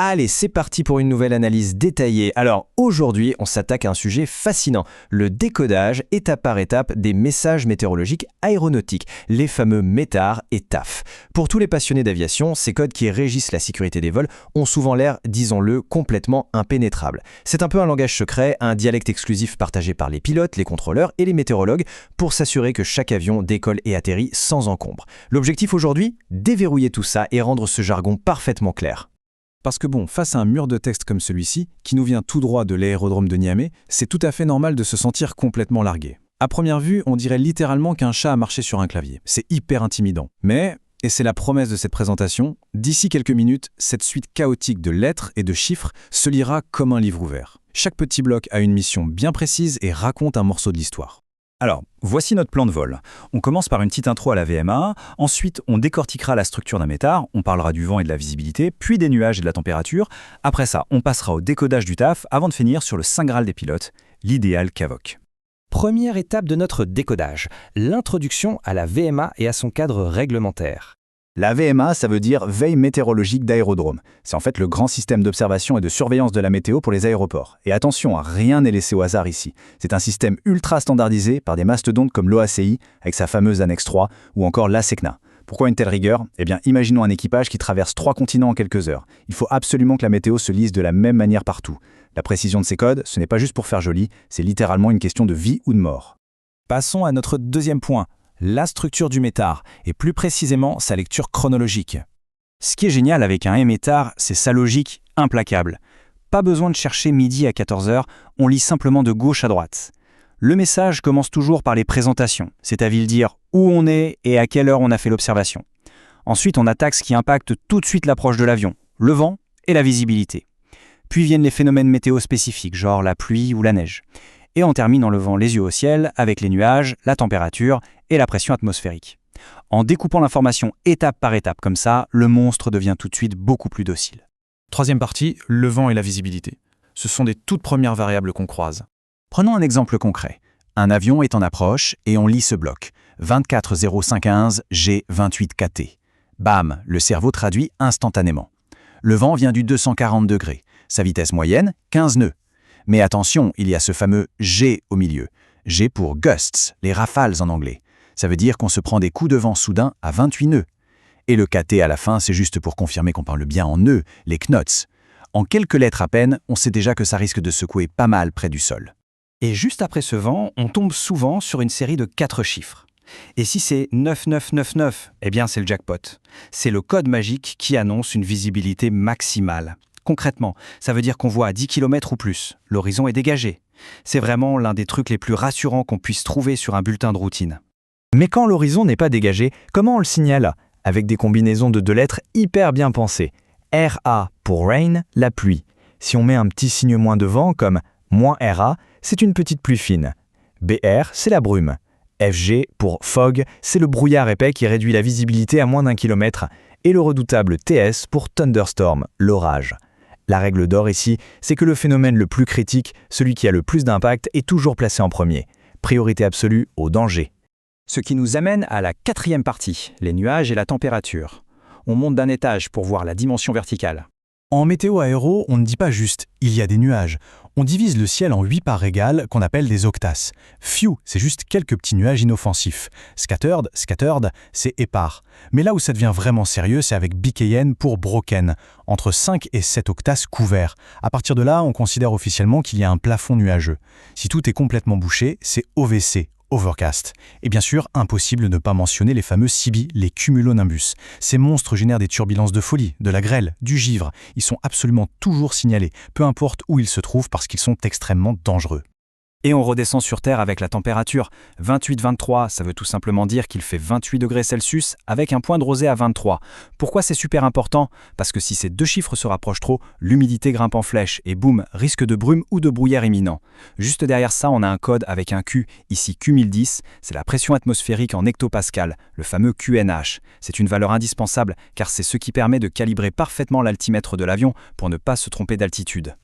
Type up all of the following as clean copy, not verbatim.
Allez, c'est parti pour une nouvelle analyse détaillée. Alors aujourd'hui, on s'attaque à un sujet fascinant, le décodage étape par étape des messages météorologiques aéronautiques, les fameux METAR et TAF. Pour tous les passionnés d'aviation, ces codes qui régissent la sécurité des vols ont souvent l'air, disons-le, complètement impénétrables. C'est un peu un langage secret, un dialecte exclusif partagé par les pilotes, les contrôleurs et les météorologues pour s'assurer que chaque avion décolle et atterrit sans encombre. L'objectif aujourd'hui, déverrouiller tout ça et rendre ce jargon parfaitement clair. Parce que face à un mur de texte comme celui-ci, qui nous vient tout droit de l'aérodrome de Niamey, c'est tout à fait normal de se sentir complètement largué. À première vue, on dirait littéralement qu'un chat a marché sur un clavier. C'est hyper intimidant. Mais, et c'est la promesse de cette présentation, d'ici quelques minutes, cette suite chaotique de lettres et de chiffres se lira comme un livre ouvert. Chaque petit bloc a une mission bien précise et raconte un morceau de l'histoire. Alors, voici notre plan de vol. On commence par une petite intro à la VMA, ensuite on décortiquera la structure d'un METAR, on parlera du vent et de la visibilité, puis des nuages et de la température. Après ça, on passera au décodage du TAF avant de finir sur le Saint Graal des pilotes, l'idéal CAVOC. Première étape de notre décodage, l'introduction à la VMA et à son cadre réglementaire. La VMA, ça veut dire Veille météorologique d'aérodrome. C'est en fait le grand système d'observation et de surveillance de la météo pour les aéroports. Et attention, rien n'est laissé au hasard ici. C'est un système ultra standardisé par des mastodontes comme l'OACI, avec sa fameuse annexe 3, ou encore l'ASECNA. Pourquoi une telle rigueur ? Eh bien, imaginons un équipage qui traverse 3 continents en quelques heures. Il faut absolument que la météo se lise de la même manière partout. La précision de ces codes, ce n'est pas juste pour faire joli, c'est littéralement une question de vie ou de mort. Passons à notre deuxième point. La structure du METAR, et plus précisément sa lecture chronologique. Ce qui est génial avec un METAR, c'est sa logique implacable. Pas besoin de chercher midi à 14h, on lit simplement de gauche à droite. Le message commence toujours par les présentations, c'est-à-dire dire où on est et à quelle heure on a fait l'observation. Ensuite, on attaque ce qui impacte tout de suite l'approche de l'avion, le vent et la visibilité. Puis viennent les phénomènes météo spécifiques, genre la pluie ou la neige. Et on termine en levant les yeux au ciel avec les nuages, la température et la pression atmosphérique. En découpant l'information étape par étape comme ça, le monstre devient tout de suite beaucoup plus docile. Troisième partie, le vent et la visibilité. Ce sont des toutes premières variables qu'on croise. Prenons un exemple concret. Un avion est en approche et on lit ce bloc, 24015 G28KT. Bam, le cerveau traduit instantanément. Le vent vient du 240 degrés. Sa vitesse moyenne, 15 nœuds. Mais attention, il y a ce fameux G au milieu. G pour gusts, les rafales en anglais. Ça veut dire qu'on se prend des coups de vent soudains à 28 nœuds. Et le KT à la fin, c'est juste pour confirmer qu'on parle bien en nœuds, les knots. En quelques lettres à peine, on sait déjà que ça risque de secouer pas mal près du sol. Et juste après ce vent, on tombe souvent sur une série de 4 chiffres. Et si c'est 9999, eh bien c'est le jackpot. C'est le code magique qui annonce une visibilité maximale. Concrètement, ça veut dire qu'on voit à 10 km ou plus. L'horizon est dégagé. C'est vraiment l'un des trucs les plus rassurants qu'on puisse trouver sur un bulletin de routine. Mais quand l'horizon n'est pas dégagé, comment on le signale ? Avec des combinaisons de 2 lettres hyper bien pensées. RA pour rain, la pluie. Si on met un petit signe moins devant, comme -RA, c'est une petite pluie fine. BR, c'est la brume. FG pour fog, c'est le brouillard épais qui réduit la visibilité à moins d'1 kilomètre. Et le redoutable TS pour thunderstorm, l'orage. La règle d'or ici, c'est que le phénomène le plus critique, celui qui a le plus d'impact, est toujours placé en premier. Priorité absolue au danger. Ce qui nous amène à la 4e partie, les nuages et la température. On monte d'un étage pour voir la dimension verticale. En météo aéro, on ne dit pas juste « il y a des nuages ». On divise le ciel en 8 parts égales qu'on appelle des octas. Few, c'est juste quelques petits nuages inoffensifs. Scattered, c'est épars. Mais là où ça devient vraiment sérieux, c'est avec BKN pour broken, entre 5 et 7 octas couverts. À partir de là, on considère officiellement qu'il y a un plafond nuageux. Si tout est complètement bouché, c'est OVC. Overcast. Et bien sûr, impossible de ne pas mentionner les fameux CB, les cumulonimbus. Ces monstres génèrent des turbulences de folie, de la grêle, du givre. Ils sont absolument toujours signalés, peu importe où ils se trouvent parce qu'ils sont extrêmement dangereux. Et on redescend sur Terre avec la température. 28-23, ça veut tout simplement dire qu'il fait 28 degrés Celsius avec un point de rosée à 23. Pourquoi c'est super important ? Parce que si ces 2 chiffres se rapprochent trop, l'humidité grimpe en flèche et boum, risque de brume ou de brouillard imminent. Juste derrière ça, on a un code avec un Q, ici Q1010, c'est la pression atmosphérique en hectopascal, le fameux QNH. C'est une valeur indispensable car c'est ce qui permet de calibrer parfaitement l'altimètre de l'avion pour ne pas se tromper d'altitude.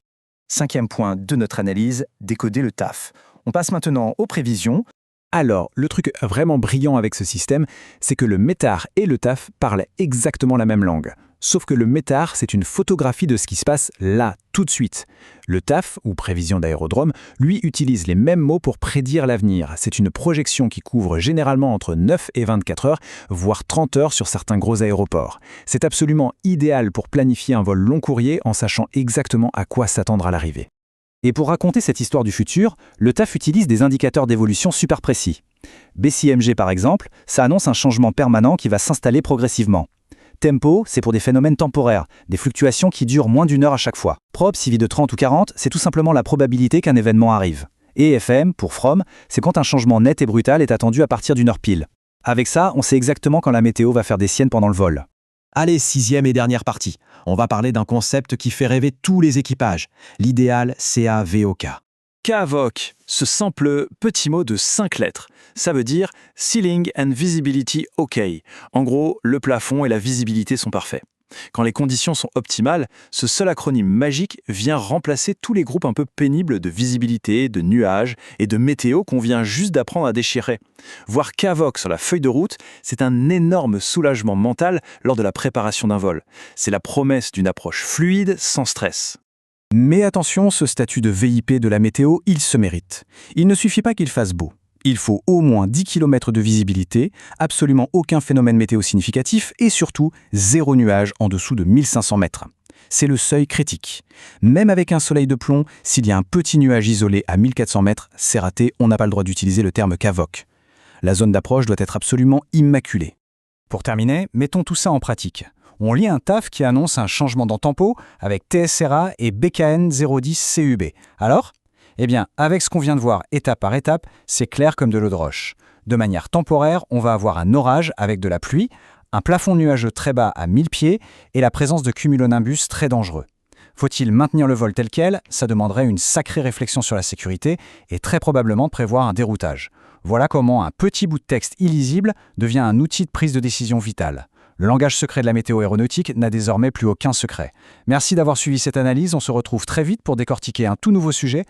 5e point de notre analyse, décoder le TAF. On passe maintenant aux prévisions. Alors, le truc vraiment brillant avec ce système, c'est que le METAR et le TAF parlent exactement la même langue. sauf que le METAR, c'est une photographie de ce qui se passe là, tout de suite. Le TAF, ou prévision d'aérodrome, lui utilise les mêmes mots pour prédire l'avenir. C'est une projection qui couvre généralement entre 9 et 24 heures, voire 30 heures sur certains gros aéroports. C'est absolument idéal pour planifier un vol long courrier en sachant exactement à quoi s'attendre à l'arrivée. Et pour raconter cette histoire du futur, le TAF utilise des indicateurs d'évolution super précis. BCMG par exemple, ça annonce un changement permanent qui va s'installer progressivement. Tempo, c'est pour des phénomènes temporaires, des fluctuations qui durent moins d'1 heure à chaque fois. Prop, suivi de 30 ou 40, c'est tout simplement la probabilité qu'un événement arrive. Et FM, pour From, c'est quand un changement net et brutal est attendu à partir d'1 heure pile. Avec ça, on sait exactement quand la météo va faire des siennes pendant le vol. Allez, 6e et dernière partie. On va parler d'un concept qui fait rêver tous les équipages, l'idéal CAVOK. CAVOK, ce simple petit mot de 5 lettres. Ça veut dire Ceiling and Visibility OK. En gros, le plafond et la visibilité sont parfaits. Quand les conditions sont optimales, ce seul acronyme magique vient remplacer tous les groupes un peu pénibles de visibilité, de nuages et de météo qu'on vient juste d'apprendre à déchirer. Voir CAVOK sur la feuille de route, c'est un énorme soulagement mental lors de la préparation d'un vol. C'est la promesse d'une approche fluide, sans stress. Mais attention, ce statut de VIP de la météo, il se mérite. Il ne suffit pas qu'il fasse beau. Il faut au moins 10 km de visibilité, absolument aucun phénomène météo significatif et surtout 0 nuage en dessous de 1500 mètres. C'est le seuil critique. Même avec un soleil de plomb, s'il y a un petit nuage isolé à 1400 mètres, c'est raté, on n'a pas le droit d'utiliser le terme CAVOK. La zone d'approche doit être absolument immaculée. Pour terminer, mettons tout ça en pratique. On lit un TAF qui annonce un changement dans tempo avec TSRA et BKN 010 CUB. Alors ? Eh bien, avec ce qu'on vient de voir étape par étape, c'est clair comme de l'eau de roche. De manière temporaire, on va avoir un orage avec de la pluie, un plafond nuageux très bas à 1000 pieds et la présence de cumulonimbus très dangereux. Faut-il maintenir le vol tel quel ? Ça demanderait une sacrée réflexion sur la sécurité et très probablement de prévoir un déroutage. Voilà comment un petit bout de texte illisible devient un outil de prise de décision vitale. Le langage secret de la météo aéronautique n'a désormais plus aucun secret. Merci d'avoir suivi cette analyse, on se retrouve très vite pour décortiquer un tout nouveau sujet